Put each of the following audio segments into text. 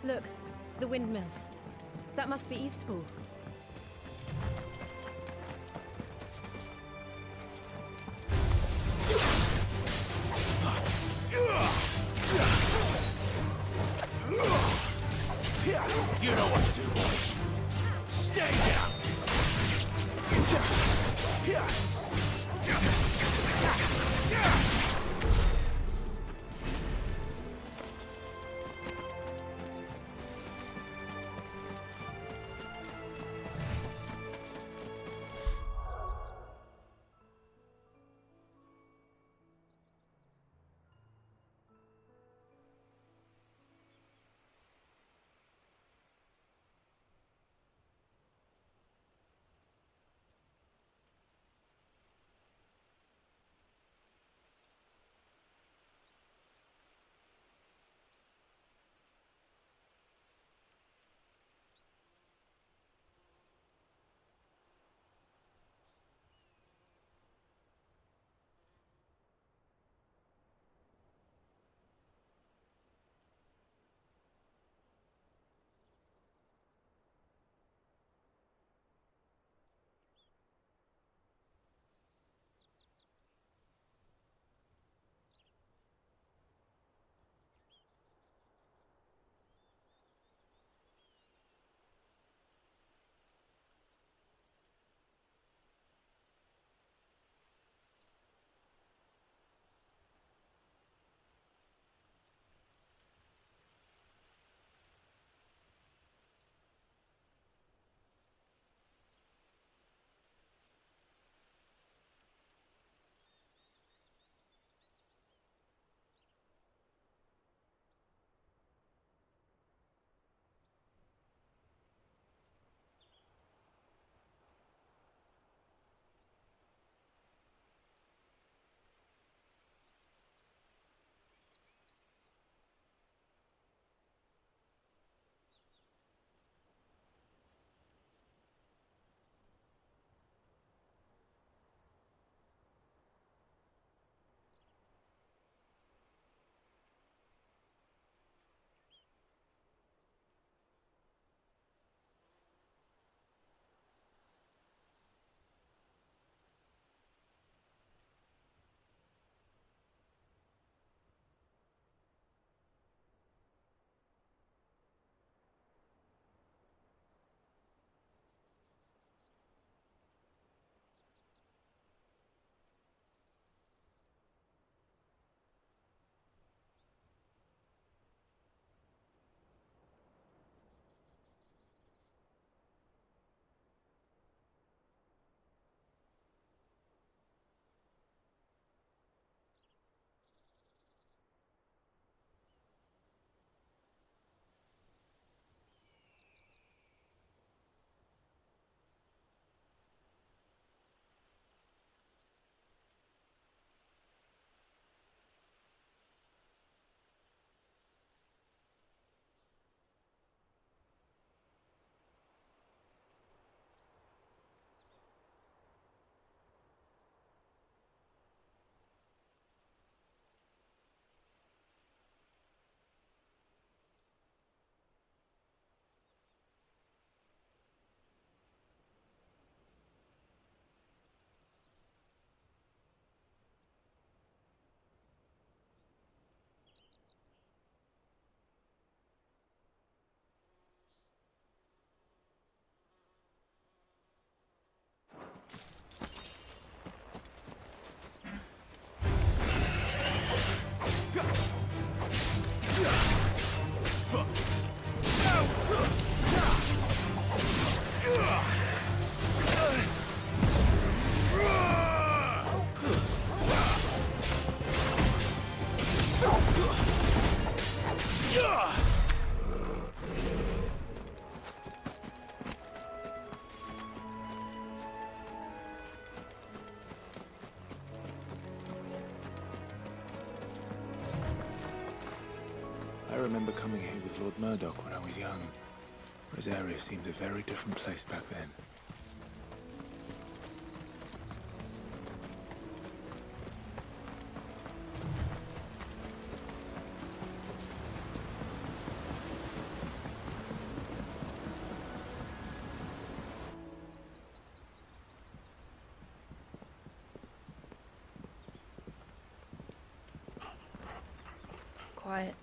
Look, the windmills. That must be Eastpool. You know what to do, boy. Stay down. remember coming here with Lord Murdoch when I was young. Rosaria seemed a very different place back then. Quiet,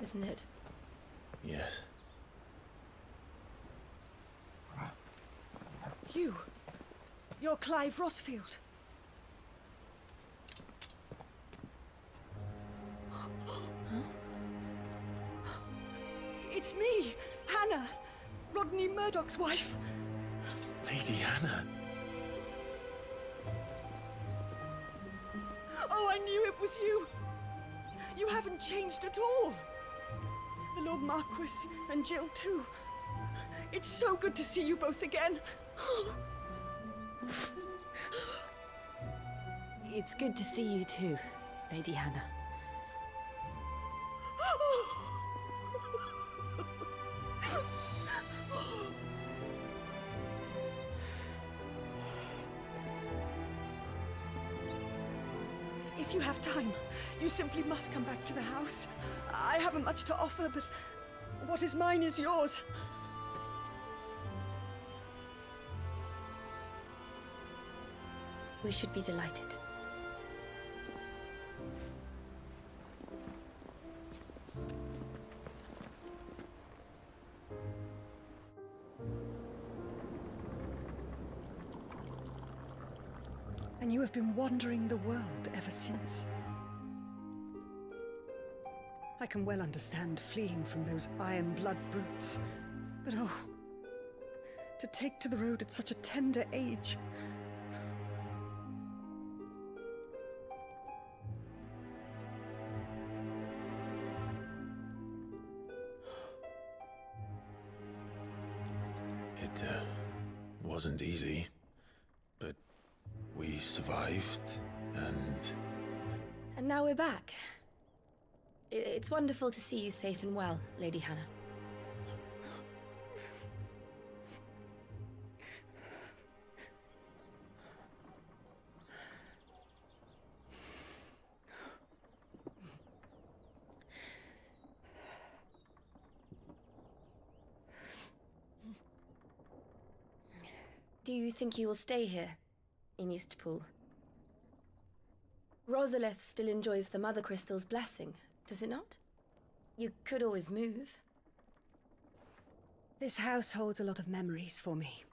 isn't it? Yes. You're Clive Rossfield. It's me, Hannah, Rodney Murdoch's wife. Lady Hannah. Oh, I knew it was you. You haven't changed at all. The Lord Marquis and Jill too. It's so good to see you both again. It's good to see you too, Lady Hannah. If you have time, you simply must come back to the house. I haven't much to offer, but what is mine is yours. We should be delighted. And you have been wandering the world ever since. I can well understand fleeing from those iron blood brutes, but oh, to take to the road at such a tender age. It wasn't easy, but we survived, and... And now we're back. It's wonderful to see you safe and well, Lady Hannah. Do you think you will stay here, in Eastpool? Rosalith still enjoys the Mother Crystal's blessing, does it not? You could always move. This house holds a lot of memories for me.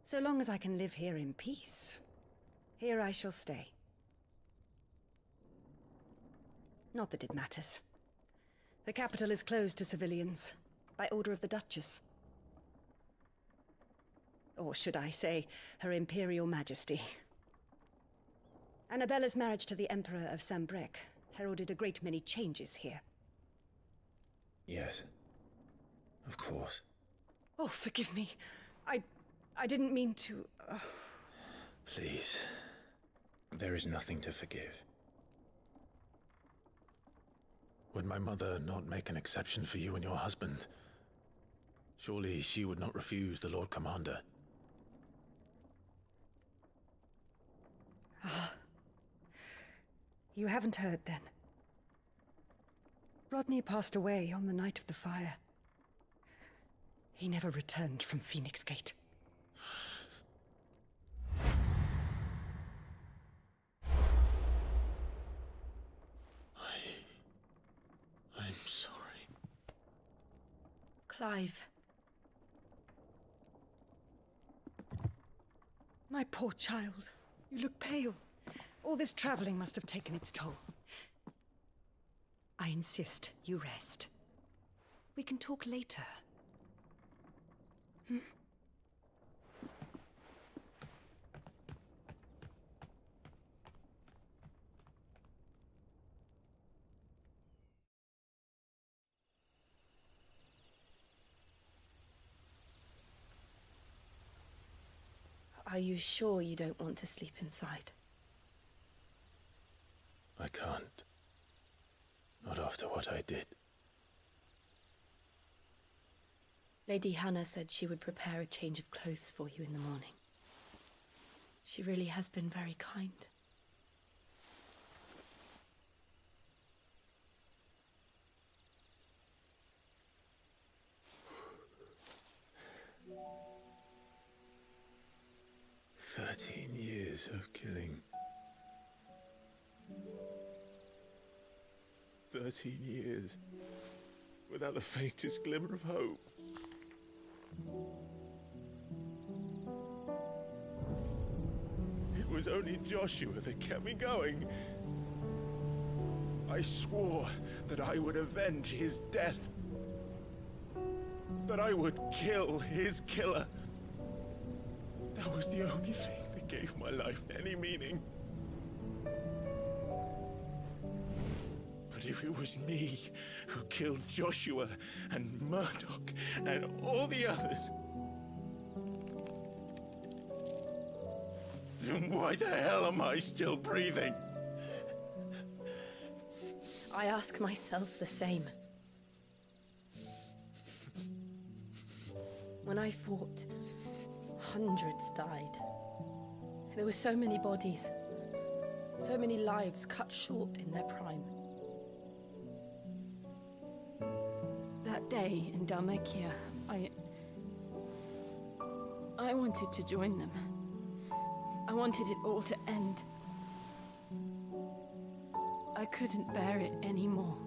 So long as I can live here in peace, here I shall stay. Not that it matters. The capital is closed to civilians, by order of the Duchess. Or should I say, Her Imperial Majesty. Annabella's marriage to the Emperor of Sambrec heralded a great many changes here. Yes. Of course. Oh, forgive me. I didn't mean to... Please. There is nothing to forgive. Would my mother not make an exception for you and your husband? Surely she would not refuse the Lord Commander. You haven't heard, then. Rodney passed away on the night of the fire. He never returned from Phoenix Gate. I'm sorry. Clive. My poor child. You look pale. All this traveling must have taken its toll. I insist you rest. We can talk later. Are you sure you don't want to sleep inside? I can't. Not after what I did. Lady Hannah said she would prepare a change of clothes for you in the morning. She really has been very kind. Years of killing. 13 years without the faintest glimmer of hope. It was only Joshua that kept me going. I swore that I would avenge his death. That I would kill his killer. That was the only thing that gave my life any meaning. But if it was me who killed Joshua and Murdoch and all the others, then why the hell am I still breathing? I ask myself the same. When I fought, hundreds died. There were so many bodies, so many lives cut short in their prime. That day in Dalmekia, I wanted to join them. I wanted it all to end. I couldn't bear it anymore.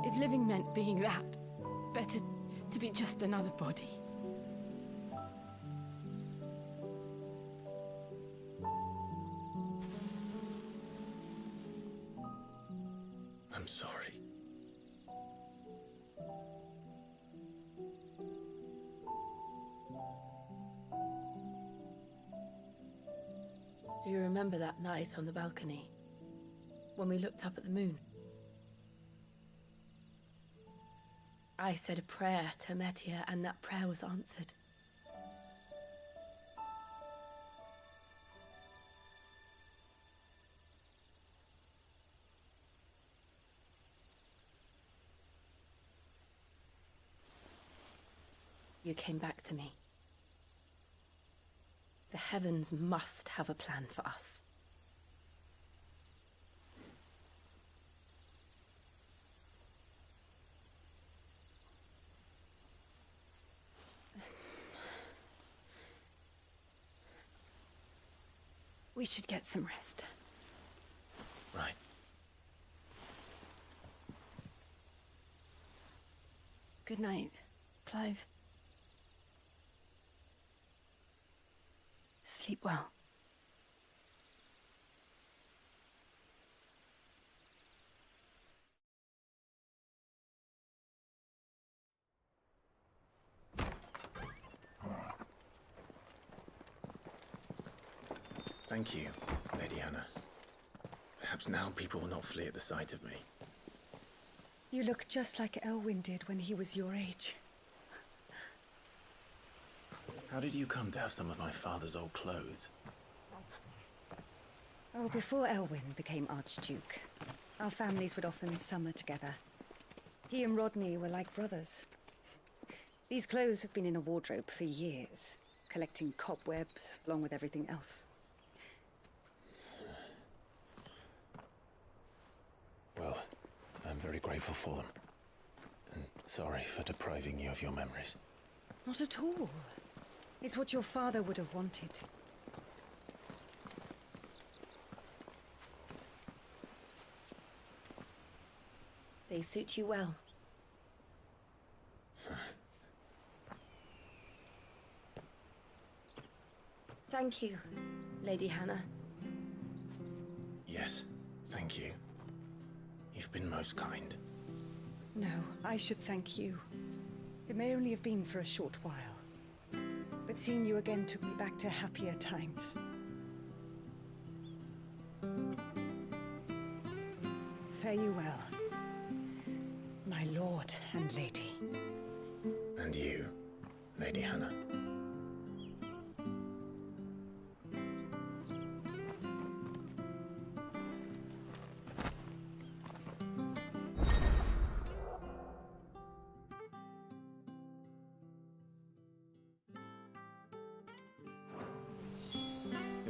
If living meant being that, better to be just another body. I'm sorry. Do you remember that night on the balcony, when we looked up at the moon? I said a prayer to Metia, and that prayer was answered. You came back to me. The heavens must have a plan for us. We should get some rest. Right. Good night, Clive. Sleep well. Thank you, Lady Hannah. Perhaps now people will not flee at the sight of me. You look just like Elwyn did when he was your age. How did you come to have some of my father's old clothes? Oh, before Elwyn became Archduke, our families would often summer together. He and Rodney were like brothers. These clothes have been in a wardrobe for years, collecting cobwebs along with everything else. Well, I'm very grateful for them. And sorry for depriving you of your memories. Not at all. It's what your father would have wanted. They suit you well. Thank you, Lady Hannah. Yes, thank you. You've been most kind. No, I should thank you. It may only have been for a short while, but seeing you again took me back to happier times. Fare you well, my lord and lady. And you, Lady Hannah.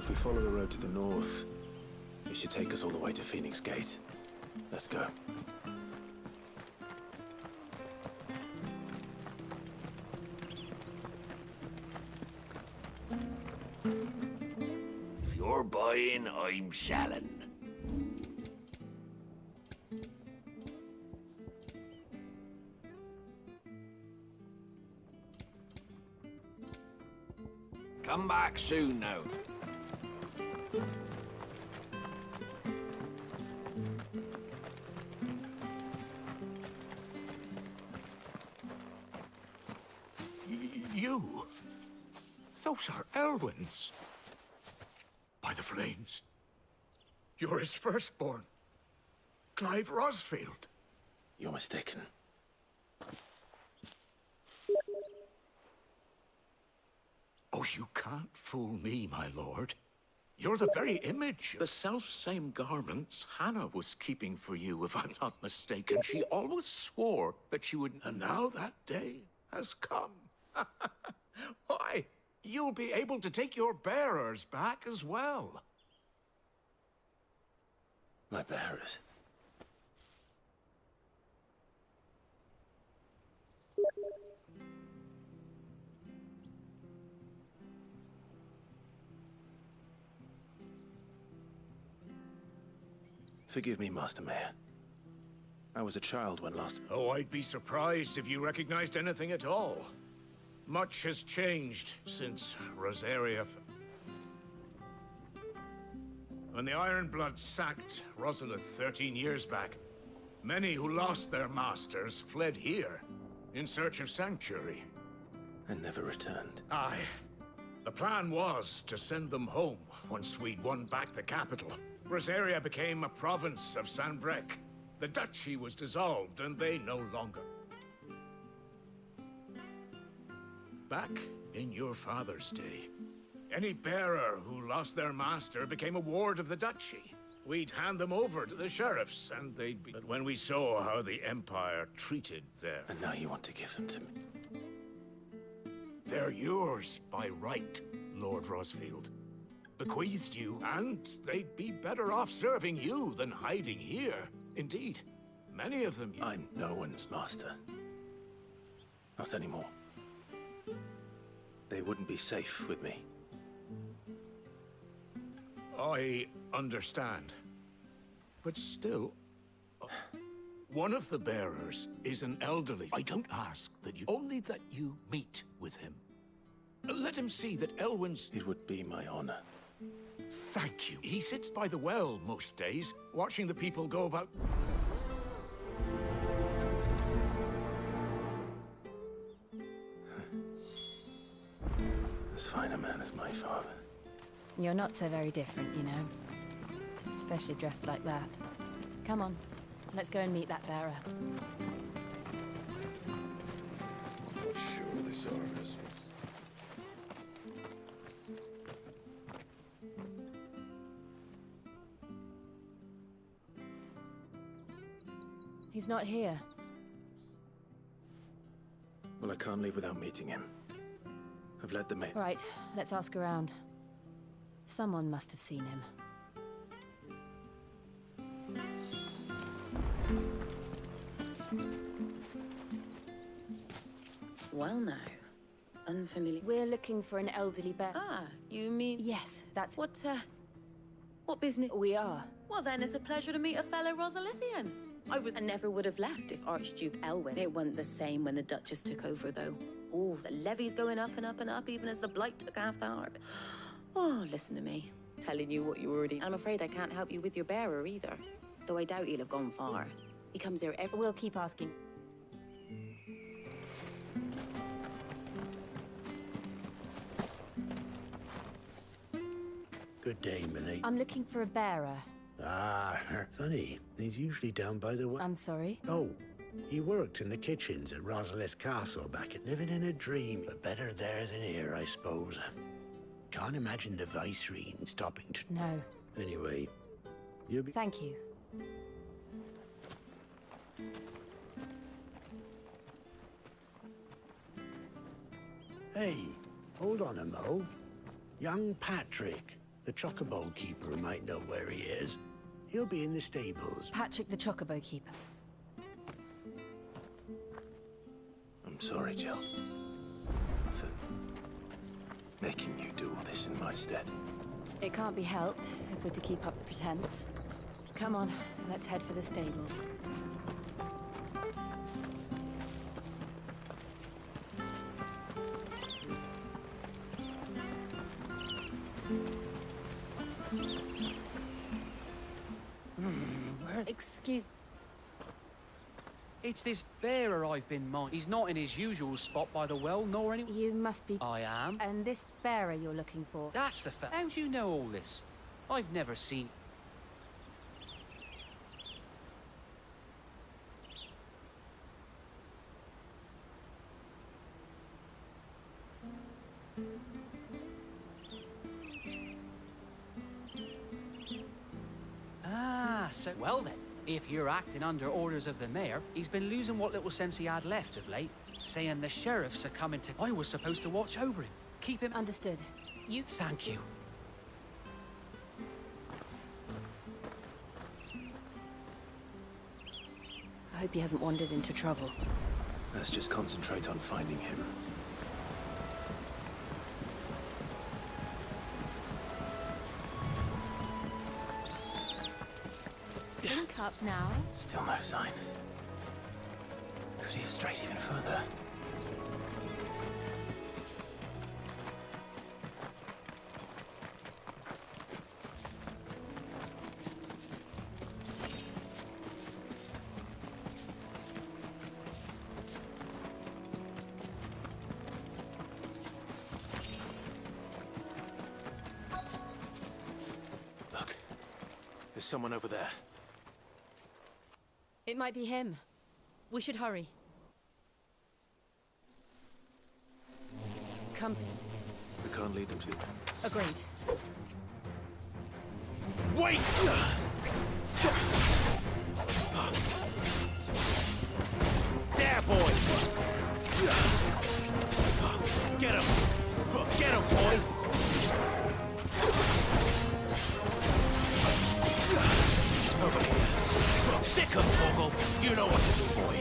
If we follow the road to the north, it should take us all the way to Phoenix Gate. Let's go. If you're buying, I'm selling. Come back soon now. You? Those are Elwyn's. By the flames. You're his firstborn. Clive Rosfield. You're mistaken. Oh, you can't fool me, my lord. You're the very image. The self-same garments Hannah was keeping for you, if I'm not mistaken. She always swore that she would... And now that day has come. Why, you'll be able to take your bearers back as well. My bearers. Forgive me, Master Mayor. I was a child when last... Oh, I'd be surprised if you recognized anything at all. Much has changed since Rosaria... When the Ironbloods sacked Rosalith 13 years back, many who lost their masters fled here in search of sanctuary. and never returned. Aye. The plan was to send them home once we'd won back the capital. Rosaria became a province of Sanbreque. The duchy was dissolved, and they no longer. Back in your father's day, any bearer who lost their master became a ward of the duchy. We'd hand them over to the sheriffs, and they'd be... But when we saw how the Empire treated their... And now you want to give them to me? They're yours by right, Lord Rosfield. Bequeathed you, and they'd be better off serving you than hiding here. Indeed, many of them... I'm no one's master. Not anymore. They wouldn't be safe with me. I understand. But still... one of the bearers is an elderly. I don't ask that you... only that you meet with him. Let him see that Elwyn's... It would be my honor. Thank you. He sits by the well most days, watching the people go about... As fine a man as my father. You're not so very different, you know. Especially dressed like that. Come on, let's go and meet that bearer. Sure, this harvest. He's not here. Well, I can't leave without meeting him. I've led them in. Right, let's ask around. Someone must have seen him. Well now, unfamiliar... We're looking for an elderly bear. Ah, you mean... Yes, that's... What business? We are. Well then, it's a pleasure to meet a fellow Rosalithian. I never would have left if Archduke Elwyn. It wasn't the same when the Duchess took over, though. Oh, the levy's going up and up and up, even as the Blight took half the harvest. Oh, listen to me. Telling you what you already... I'm afraid I can't help you with your bearer, either. Though I doubt he'll have gone far. He comes here every... We'll keep asking. Good day, Millie. I'm looking for a bearer. Ah, funny. He's usually down by the... I'm sorry? Oh, he worked in the kitchens at Rosalith Castle back at living in a dream. But better there than here, I suppose. Can't imagine the Viceroy stopping to... No. Anyway, you'll be... Thank you. Hey, hold on a mo. Young Patrick. The chocobo keeper might know where he is. He'll be in the stables. Patrick the Chocobo Keeper. I'm sorry, Jill. For making you do all this in my stead. It can't be helped if we're to keep up the pretense. Come on, let's head for the stables. Excuse... It's this bearer I've been mind. He's not in his usual spot by the well, nor any... You must be... I am. And this bearer you're looking for? That's the fact. How do you know all this? I've never seen... Ah, so... Well then, if you're acting under orders of the mayor, he's been losing what little sense he had left of late, saying the sheriffs are coming to... I was supposed to watch over him, keep him... Understood. You... Thank you. I hope he hasn't wandered into trouble. Let's just concentrate on finding him. Link up now. Still no sign. Could he have strayed even further? Look, there's someone over there. It might be him. We should hurry. Company. We can't lead them to the... Agreed. Wait! There, boy! Get him! Get him, boy! Over here. Sick him, Torgal! You know what to do, boy!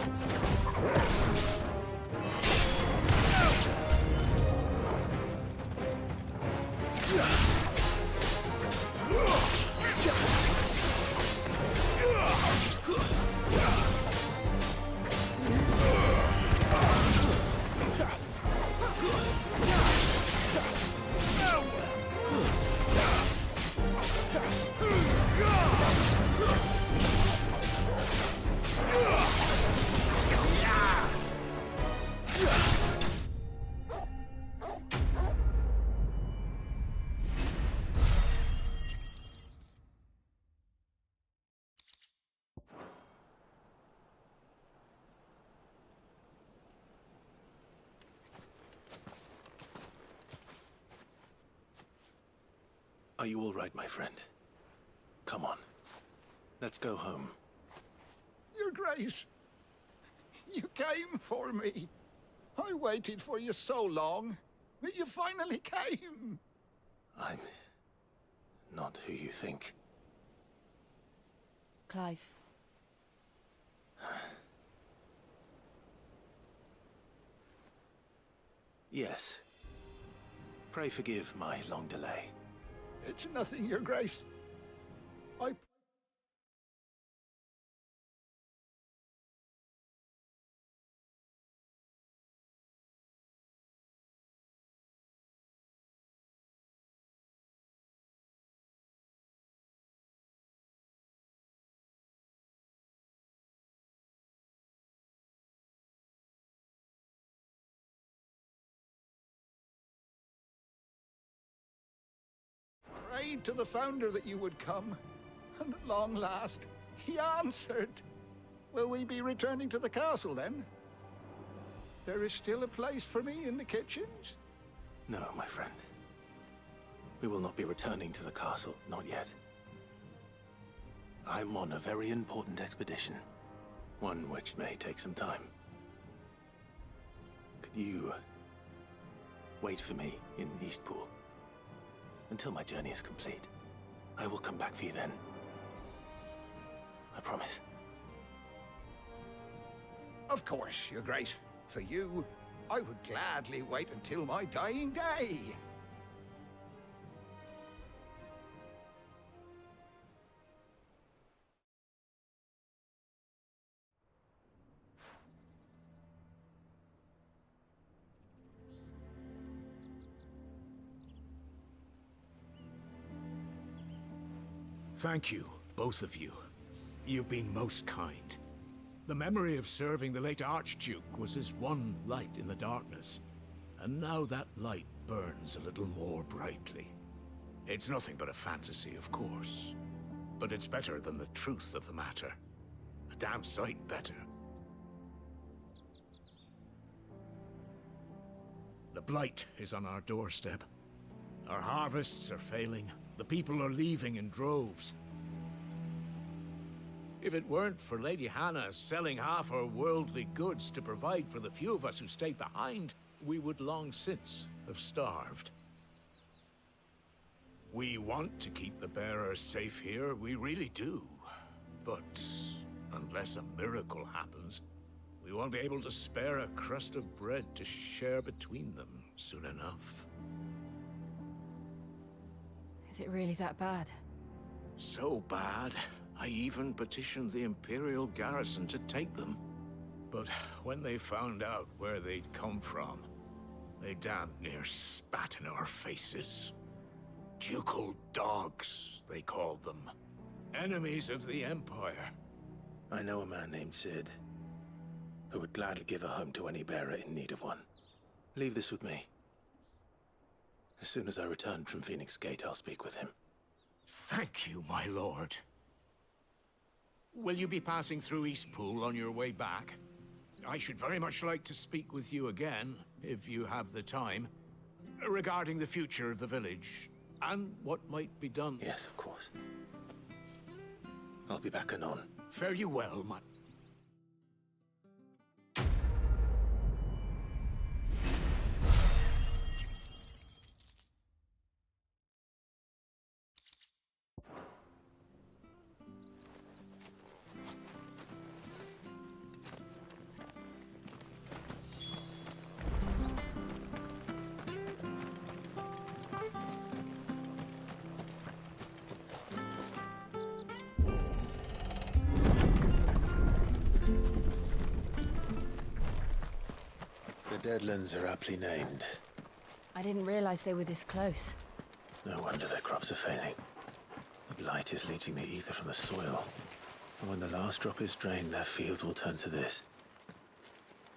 Are you all right, my friend? Come on. Let's go home. Your Grace, you came for me. I waited for you so long, but you finally came. I'm not who you think. Clive. Yes. Pray forgive my long delay. It's nothing, Your Grace. I... prayed to the Founder that you would come, and at long last, he answered. Will we be returning to the castle, then? There is still a place for me in the kitchens? No, my friend. We will not be returning to the castle, not yet. I'm on a very important expedition, one which may take some time. Could you wait for me in Eastpool Until my journey is complete. I will come back for you then. I promise. Of course, Your Grace. For you, I would gladly wait until my dying day. Thank you, both of you. You've been most kind. The memory of serving the late Archduke was as one light in the darkness, and now that light burns a little more brightly. It's nothing but a fantasy, of course, but it's better than the truth of the matter. A damn sight better. The blight is on our doorstep. Our harvests are failing. The people are leaving in droves. If it weren't for Lady Hannah selling half her worldly goods to provide for the few of us who stayed behind, we would long since have starved. We want to keep the bearers safe here, we really do. But unless a miracle happens, we won't be able to spare a crust of bread to share between them soon enough. Is it really that bad? So bad, I even petitioned the Imperial garrison to take them. But when they found out where they'd come from, they damn near spat in our faces. Ducal dogs, they called them. Enemies of the Empire. I know a man named Sid, who would gladly give a home to any bearer in need of one. Leave this with me. As soon as I return from Phoenix Gate, I'll speak with him. Thank you, my lord. Will you be passing through Eastpool on your way back? I should very much like to speak with you again, if you have the time, regarding the future of the village, and what might be done. Yes, of course. I'll be back anon. Fare you well, my... The Deadlands are aptly named. I didn't realize they were this close. No wonder their crops are failing. The blight is leaching the ether from the soil. And when the last drop is drained, their fields will turn to this.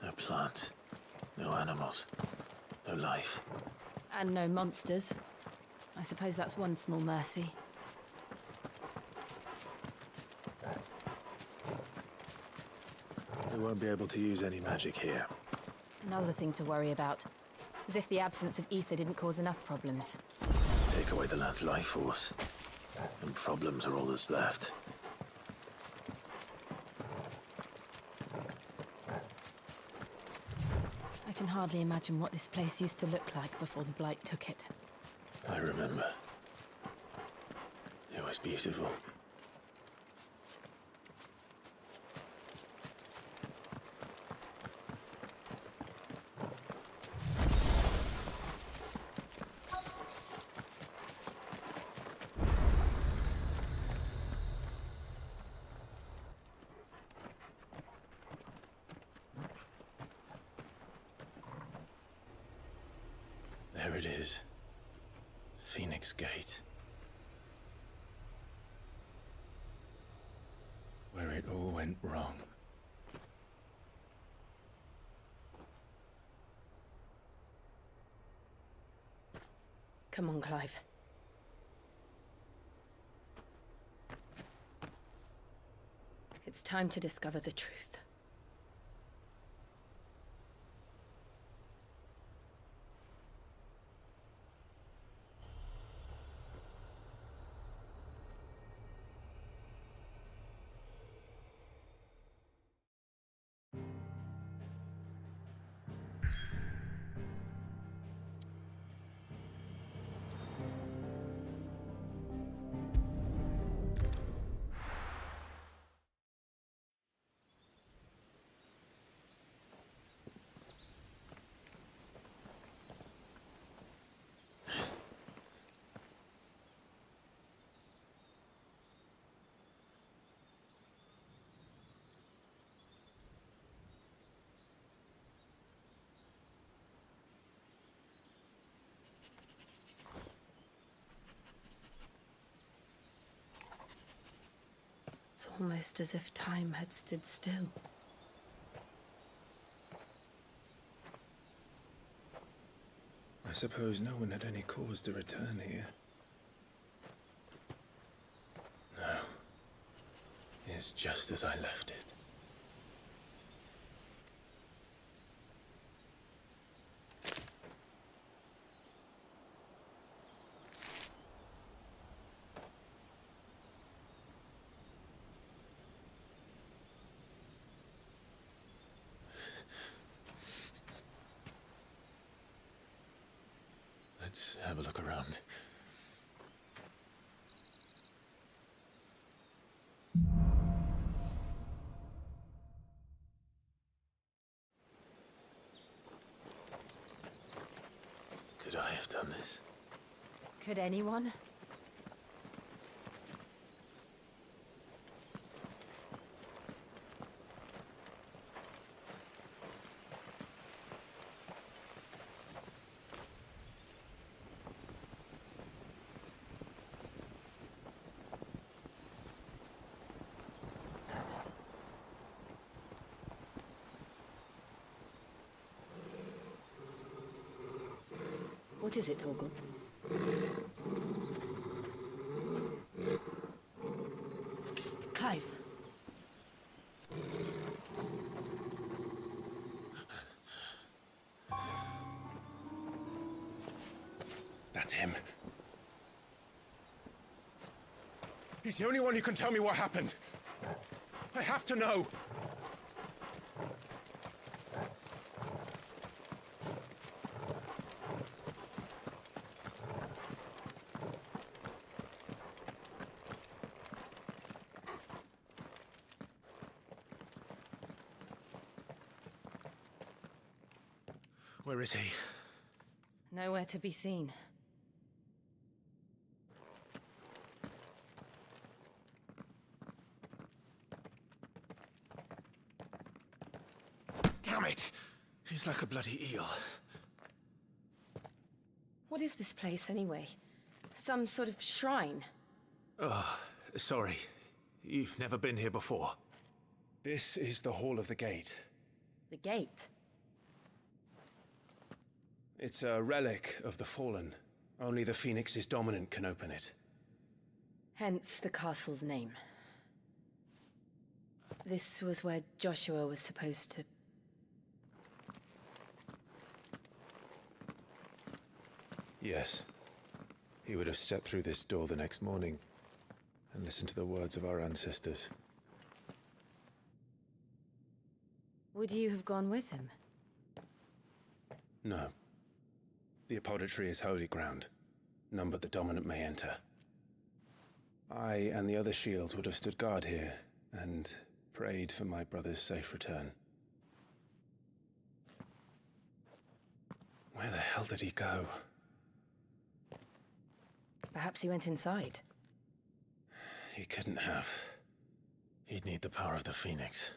No plants, no animals, no life. And no monsters. I suppose that's one small mercy. We won't be able to use any magic here. Another thing to worry about. As if the absence of ether didn't cause enough problems. Take away the lad's life force, and problems are all that's left. I can hardly imagine what this place used to look like before the blight took it. I remember. It was beautiful. There it is. Phoenix Gate. Where it all went wrong. Come on, Clive. It's time to discover the truth. It's almost as if time had stood still. I suppose no one had any cause to return here. No. It's just as I left it. Let's have a look around. Could I have done this? Could anyone? What is it, Torgal? Clive. That's him. He's the only one who can tell me what happened. I have to know. Where is he? Nowhere to be seen. Damn it! He's like a bloody eel. What is this place, anyway? Some sort of shrine? Oh, sorry. You've never been here before. This is the Hall of the Gate. The gate? It's a relic of the Fallen. Only the Phoenix's dominant can open it. Hence the castle's name. This was where Joshua was supposed to... Yes. He would have stepped through this door the next morning and listened to the words of our ancestors. Would you have gone with him? No. The apodatory is holy ground. None but the dominant may enter. I and the other shields would have stood guard here and prayed for my brother's safe return. Where the hell did he go? Perhaps he went inside. He couldn't have. He'd need the power of the Phoenix.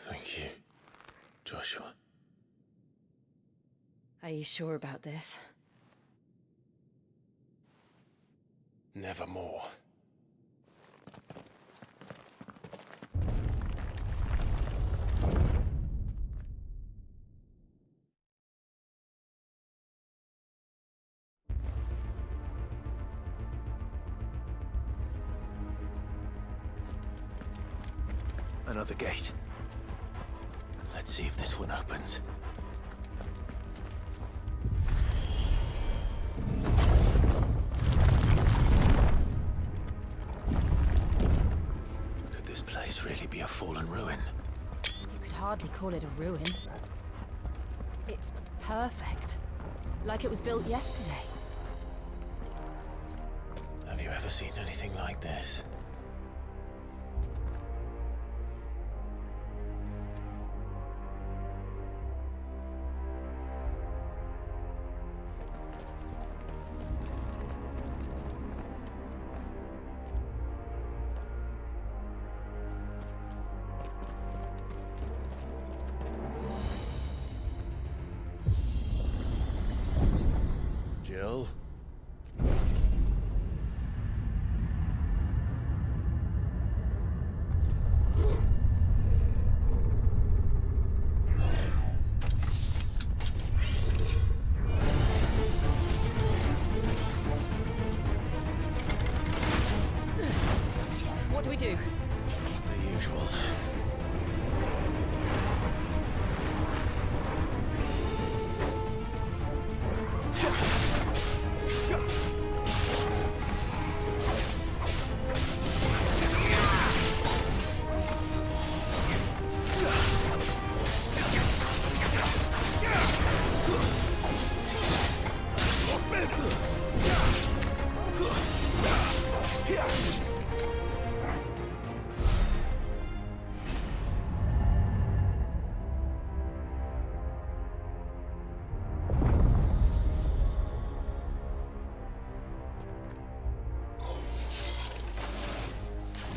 Thank you, Joshua. Are you sure about this? Nevermore. Another gate. Let's see if this one opens. Could this place really be a fallen ruin? You could hardly call it a ruin. It's perfect. Like it was built yesterday. Have you ever seen anything like this? Jill? What do we do? The usual.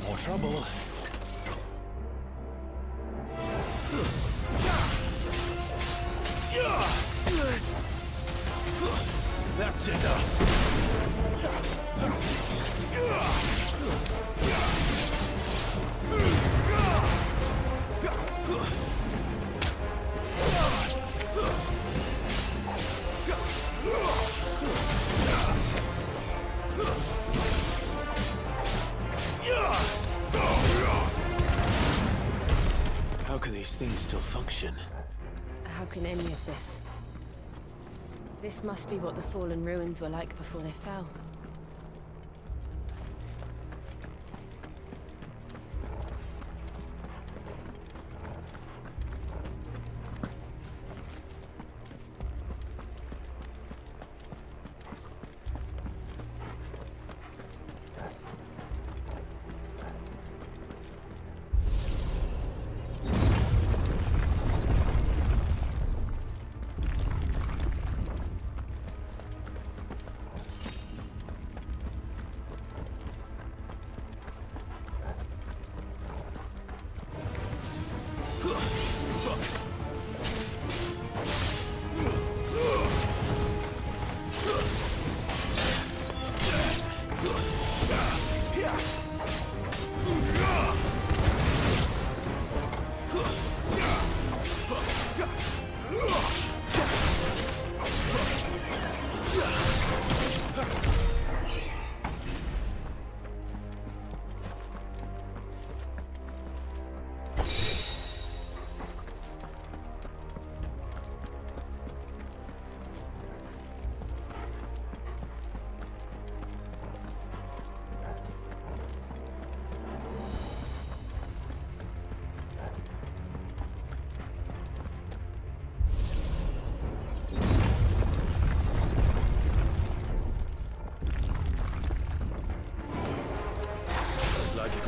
More trouble. That's enough. How can these things still function? How can any of this? This must be what the fallen ruins were like before they fell.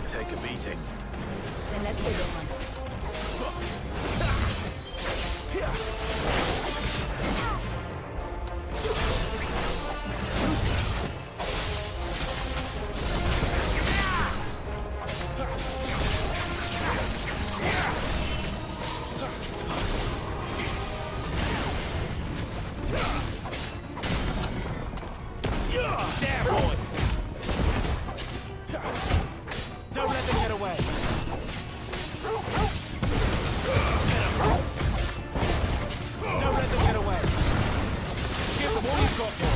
Take a beating. Then let's give it one. There, boy! Don't let them get away! Don't let them get away! Give them all you've got, boy!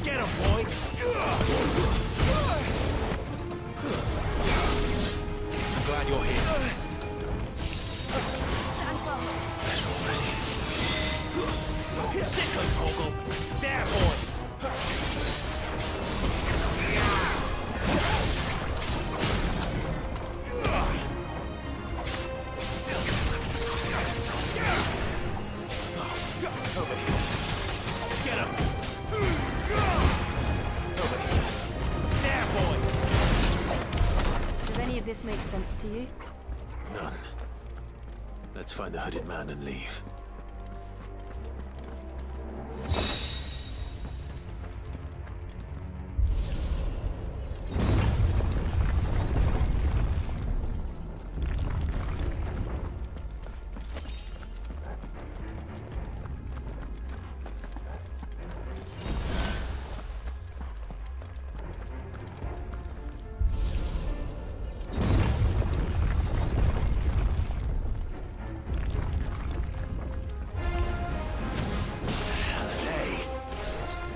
Get him, boy! I'm glad you're here. Sicko toggle! There, boy! Over here. Get him! Over here. There, boy! Does any of this make sense to you? None. Let's find the hooded man and leave.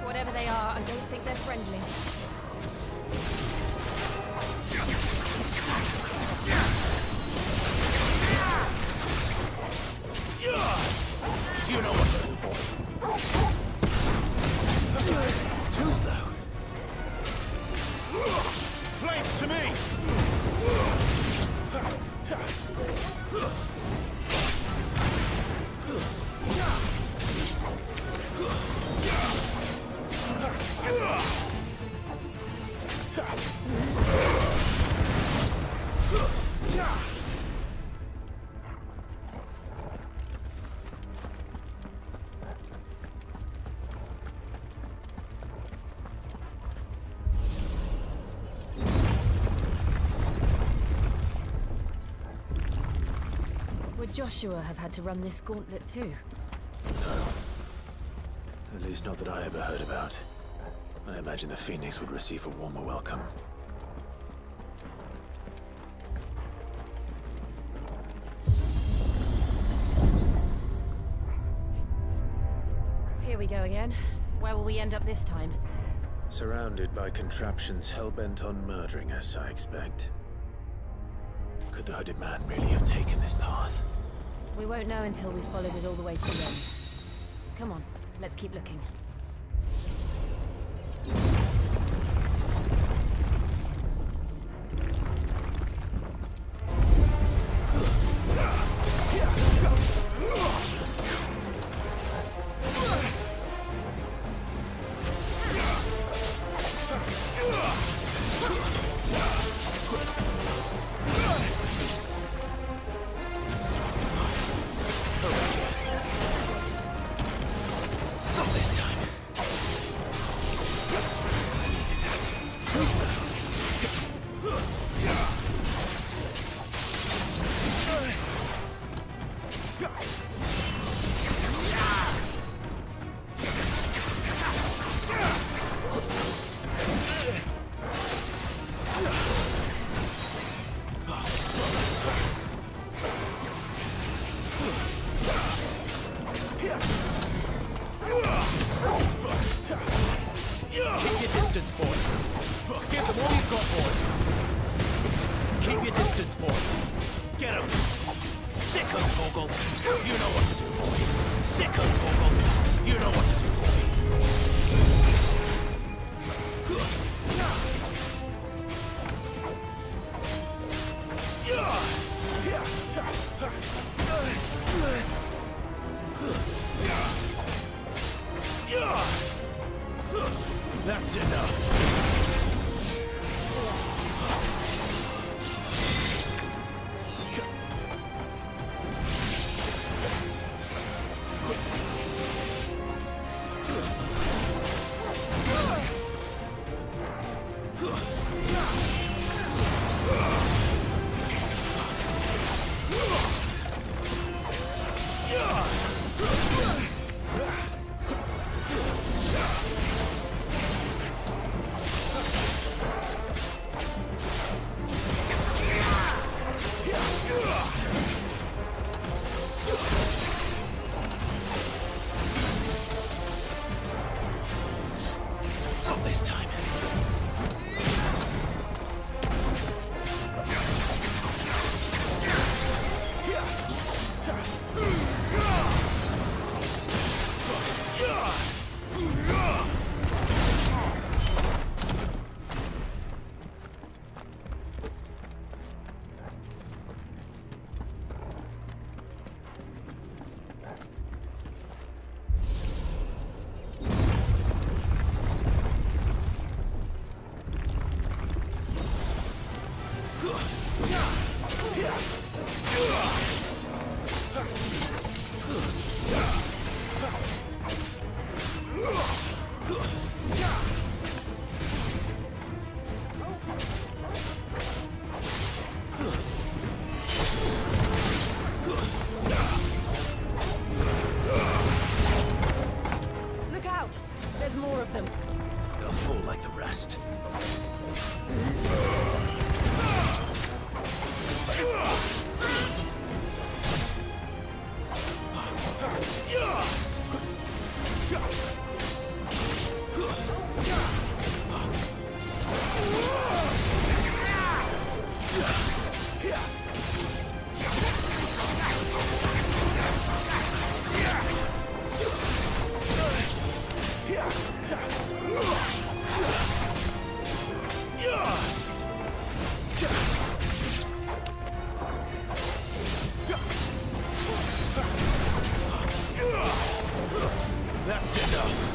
Whatever they are, I don't think they're friendly. You know what to do, boy. Too slow. Flames to me! Would Joshua have had to run this gauntlet too? At least not that I ever heard about. I imagine the Phoenix would receive a warmer welcome. Here we go again. Where will we end up this time? Surrounded by contraptions hell-bent on murdering us, I expect. Could the hooded man really have taken this path? We won't know until we've followed it all the way to the end. Come on, let's keep looking. Not this time. Too slow. Keep your distance, boy. Give them all you've got, boy. Keep your distance, boy. Get him. Sicko toggle. You know what to do, boy. Sicko toggle. You know what to do, That's enough. There's more of them. A fool like the rest. That's enough.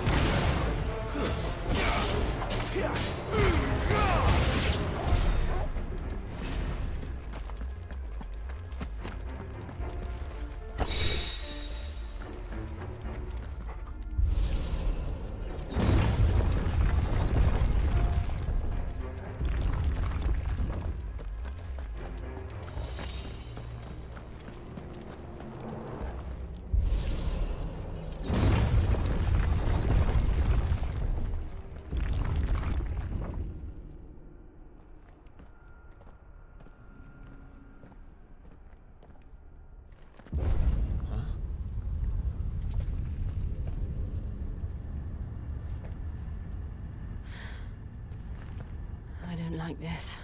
I don't like this.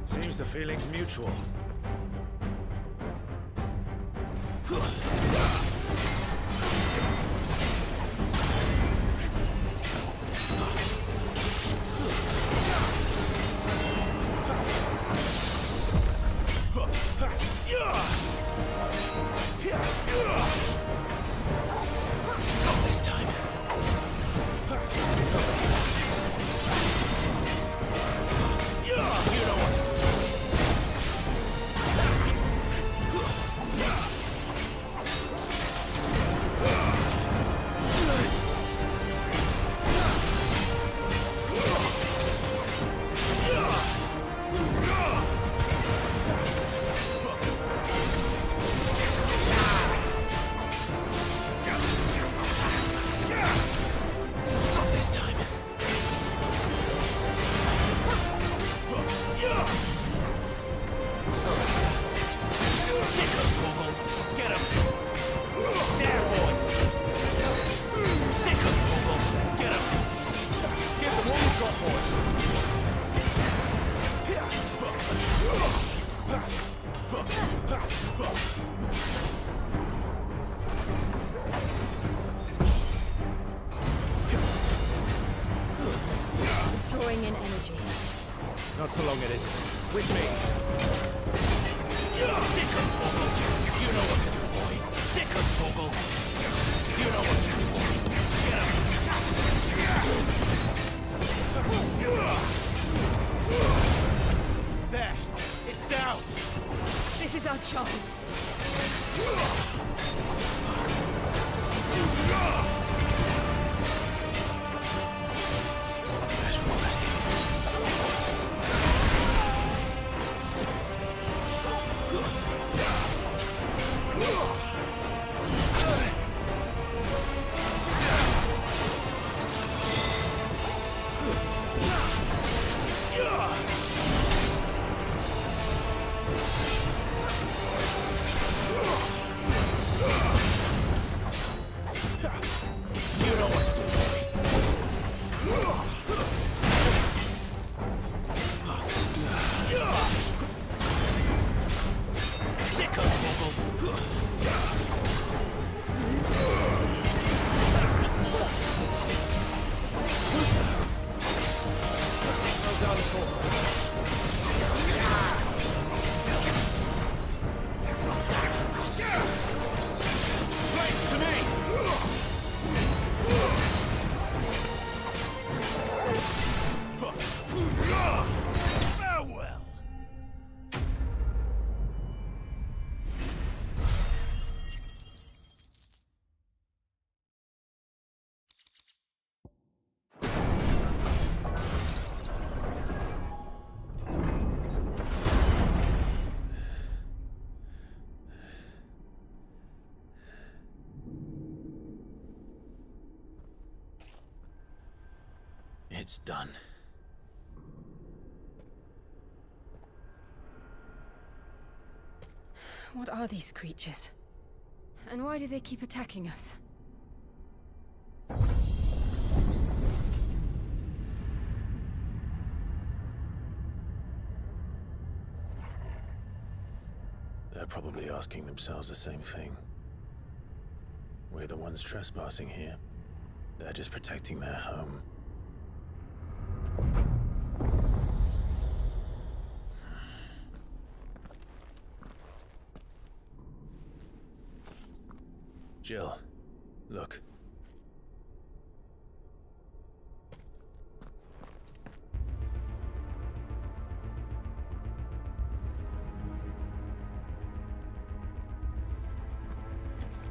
Seems the feeling's mutual. Not this time. You know what to do. Not this time. Sicko Toggle. Get him. There, boy. Sicko Toggle. Get him. Give them all you've got, boy. It's drawing in energy. Not for long, it isn't. With me. Sicko Toggle. You know what to do, boy. Sicko Toggle. You know what to do, boy. Get him. There. It's down. This is our chance. It's done. What are these creatures? And why do they keep attacking us? They're probably asking themselves the same thing. We're the ones trespassing here. They're just protecting their home. Jill, look.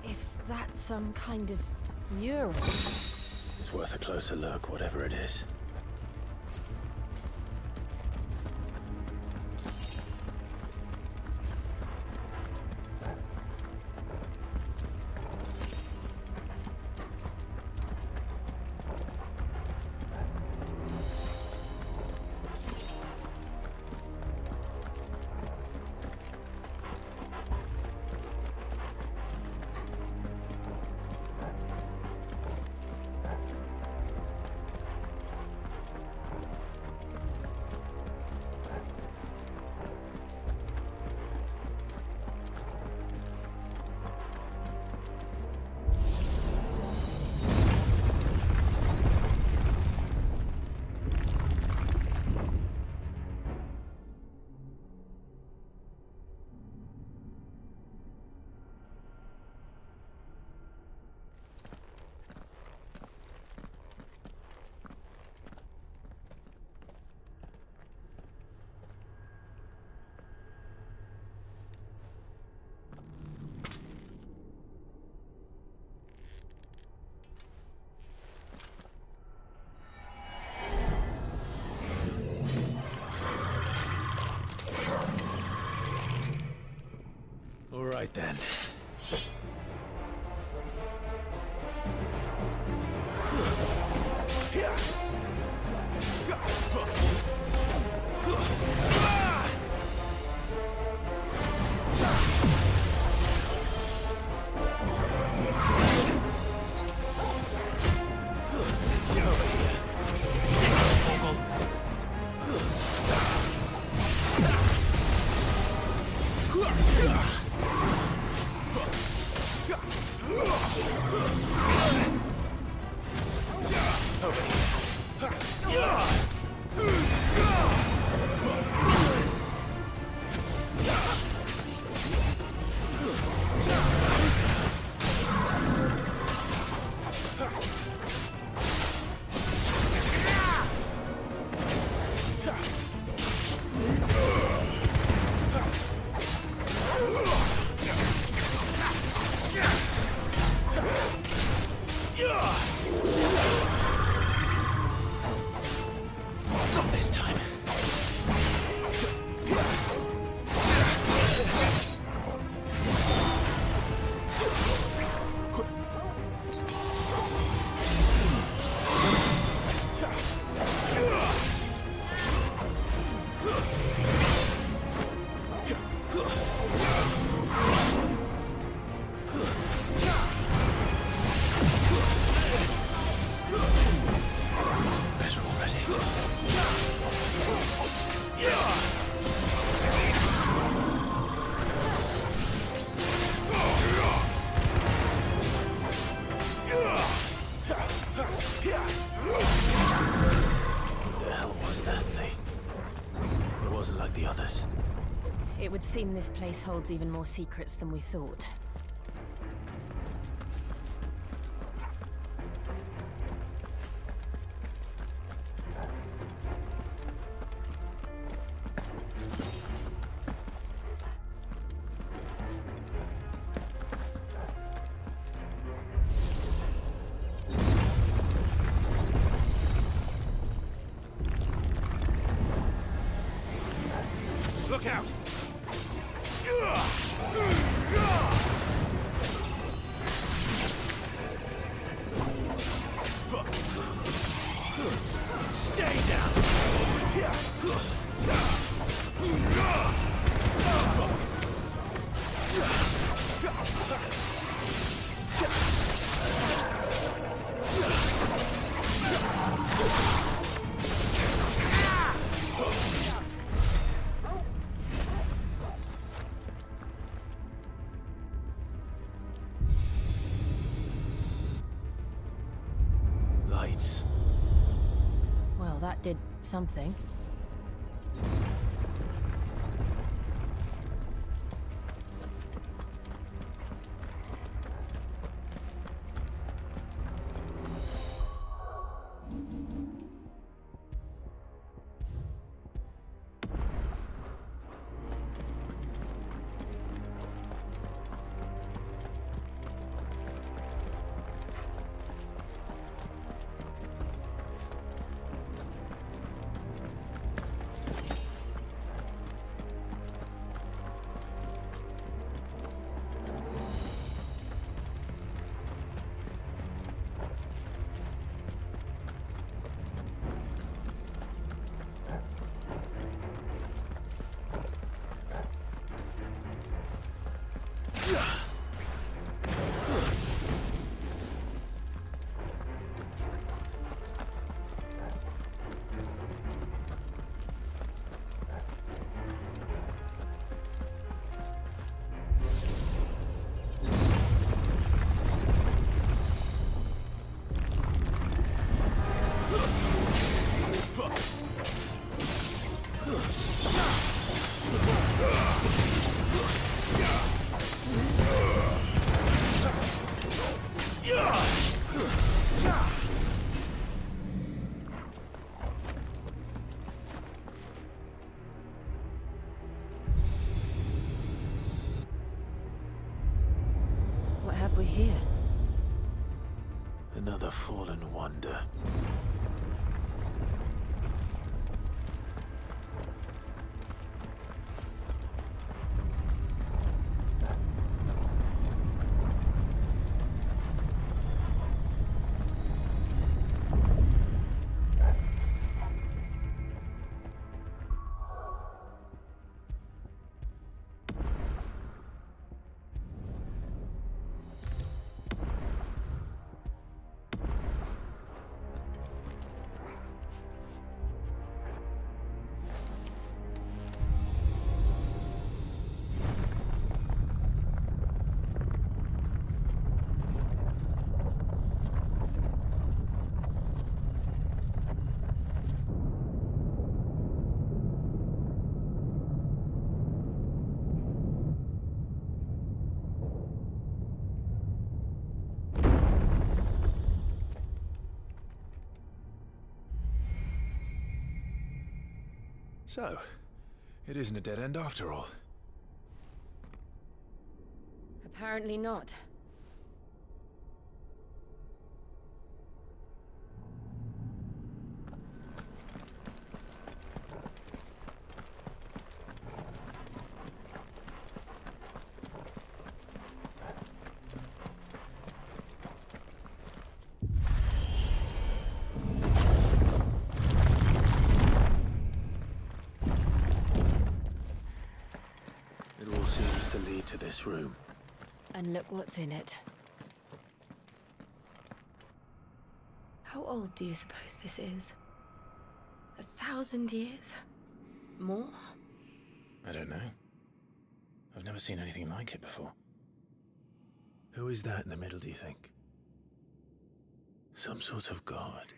Is that some kind of mural? It's worth a closer look, whatever it is. All right then. Not this time. Better What the hell was that thing? It wasn't like the others. It would seem this place holds even more secrets than we thought. Look out! Well, that did something. What have we here? Another fallen wonder. So, it isn't a dead end after all. Apparently not. It all seems to lead to this room. And look what's in it. How old do you suppose this is? 1,000 years? More? I don't know. I've never seen anything like it before. Who is that in the middle, do you think? Some sort of god?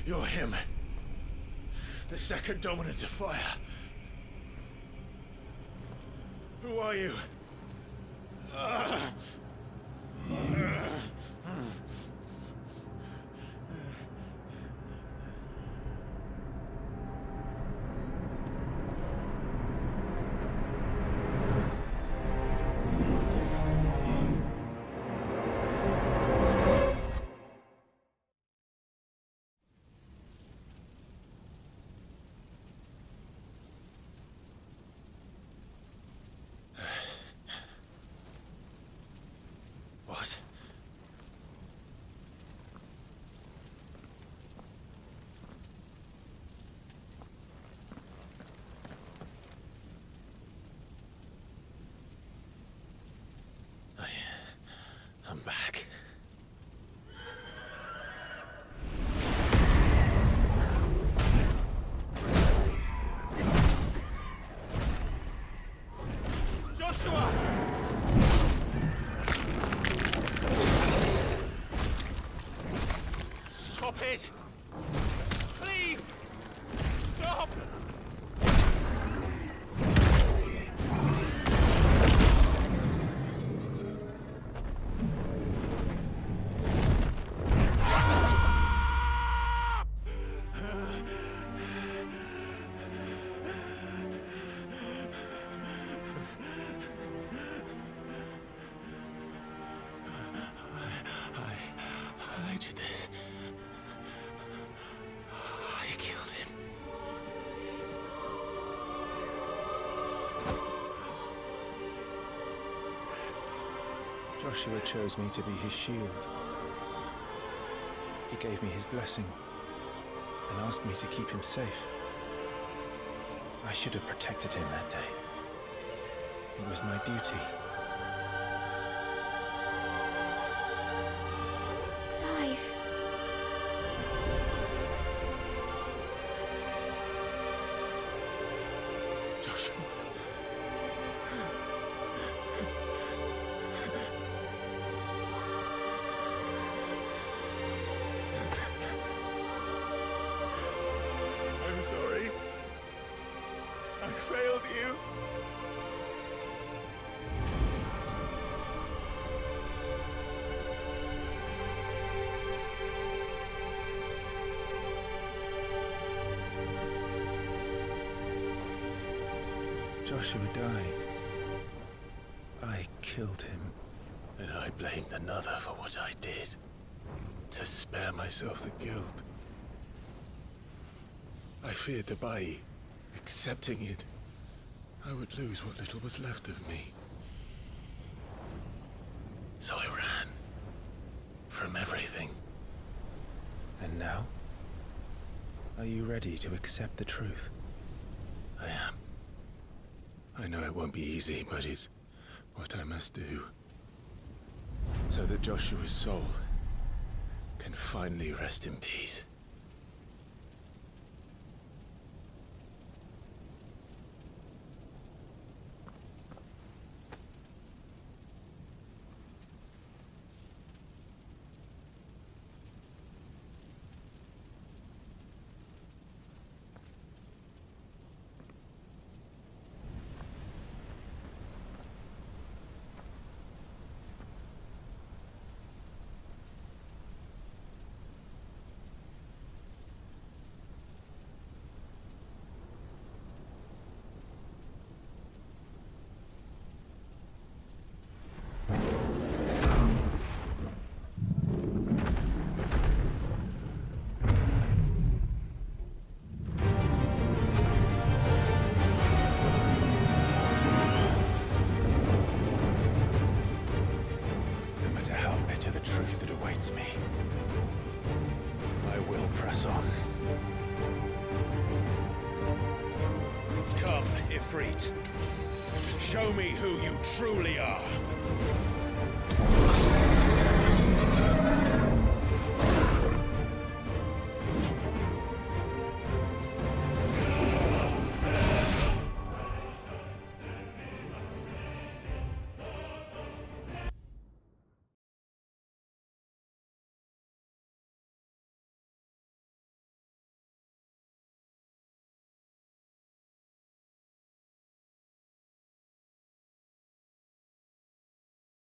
You're him. The second dominant of fire. Who are you? Joshua! Stop it! Please! Stop! I did this. I killed him. Joshua chose me to be his shield. He gave me his blessing and asked me to keep him safe. I should have protected him that day. It was my duty. Clive. Joshua. I'm sorry. I failed you. Joshua died. I killed him. And I blamed another for what I did. To spare myself the guilt. I feared that by accepting it, I would lose what little was left of me. So I ran. From everything. And now? Are you ready to accept the truth? I am. I know it won't be easy, but it's what I must do. So that Joshua's soul can finally rest in peace. Truth that awaits me. I will press on. Come, Ifrit. Show me who you truly are.